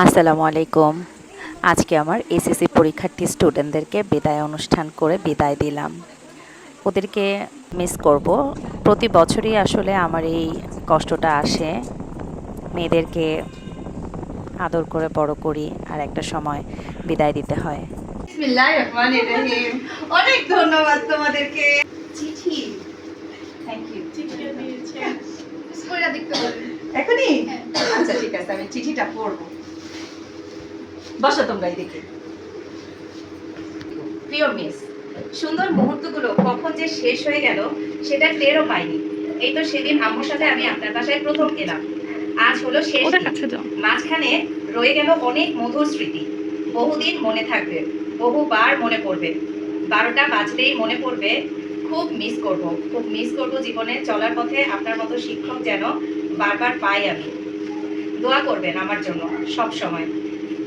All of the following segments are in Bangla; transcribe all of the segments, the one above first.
আসসালামু আলাইকুম। আজকে আমার এসএসসি পরীক্ষার্থী স্টুডেন্টদেরকে বিদায় অনুষ্ঠান করে বিদায় দিলাম। ওদেরকে মিস করব। প্রতি বছরই আসলে আমার এই কষ্টটা আসে। মেয়েদেরকে আদর করে বড় করি আর একটা সময় বিদায় দিতে হয়। বিসমিল্লাহির রহমানির রহিম। অনেক ধন্যবাদ তোমাদেরকে। চিঠি, থ্যাংক ইউ। চিঠিটা দিয়েছে, পড়া দেখতে বলেন এখনই। আচ্ছা ঠিক আছে, আমি চিঠিটা পড়বো। বসো তোমরা এদিকে। প্রিয় মিস, সুন্দর মুহূর্তগুলো কখন যে শেষ হয়ে গেল সেটা টেরও পাইনি। এই তো সেদিন আম্মুর সাথে আমি আপনার বাসায় প্রথম এলাম। আজ হলো শেষ দিন। মাঝখানে রয়ে গেল অনেক মধুর স্মৃতি। বহুদিন মনে থাকবে, বহুবার মনে পড়বে। 12টা বাজলেই মনে পড়বে। খুব মিস করব জীবনে চলার পথে আপনার মতো শিক্ষক যেন বারবার পাই আমি। দোয়া করবেন আমার জন্য সব সময়।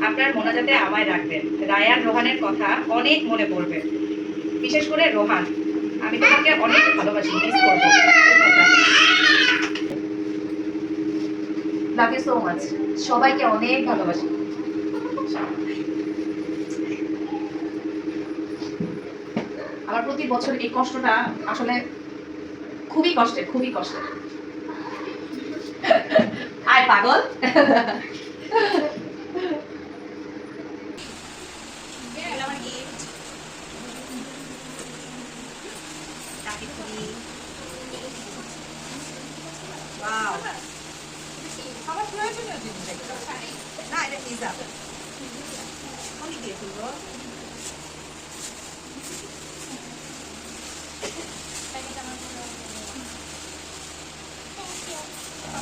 আপনার মোনাজাতে আমায় রাখবেন। রায়ান রোহানের কথা অনেক মনে পড়বে, বিশেষ করে রোহান। আমি তোমাকে অনেক ভালোবাসি, মিস করবো। Love you so much. সবাইকে অনেক ভালোবাসি। আমার প্রতি বছর এই কষ্টটা আসলে খুবই কষ্টের, খুবই কষ্টের। আয় পাগল। আমার প্রয়োজনীয় জিনিস না, এটা কি যাবে আমি দিয়ে তুলবো।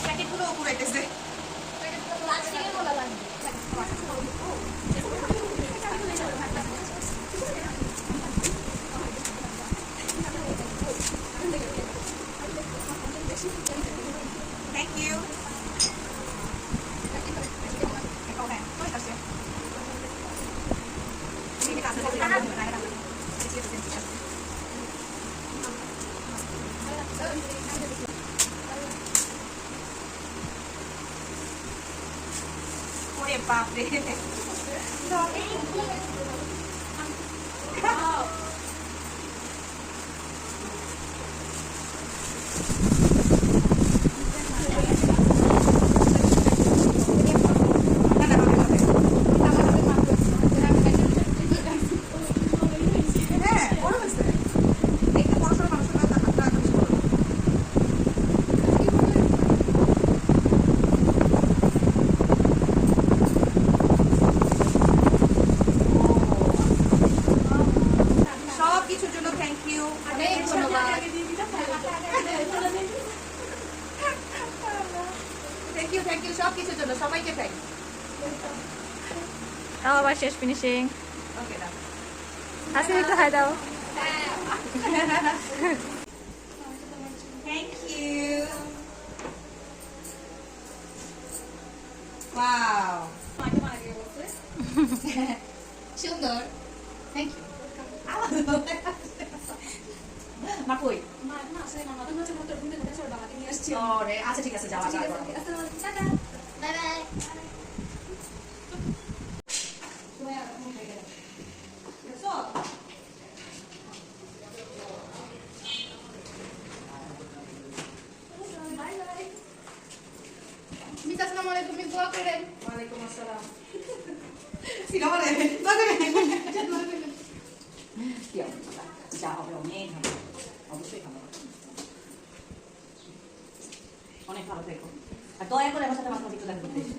প্যাকেটগুলো ঘুরাইতেছে। Thank you. ওরে বাপরে, সব কিছুর জন্য থ্যাংক ইউ। থ্যাংক ইউ সব কিছুর জন্য, সবাইকে থ্যাংক। তাও আবার শেষ ফিনিশিং। ওকে দাও। হাসি একটু হাই দাও। Thank you. ওয়াও, সুন্দর। Thank you. মা কই? ওরে আচ্ছা ঠিক আছে, যাওয়া যাওয়া। Bye bye. মিস আসসালামু আলাইকুম, মিস দোয়া করেন। ওয়ালাইকুম আসসালাম। সিনেমা রে দোয়া করেন। কি অবস্থা? যা হবে অনেক ভালো, অবশ্যই ভালো, অনেক ভালো থেকো। আর দয়া করে আমার সাথে মাঝে মাঝে একটু দেখা করতে এসো।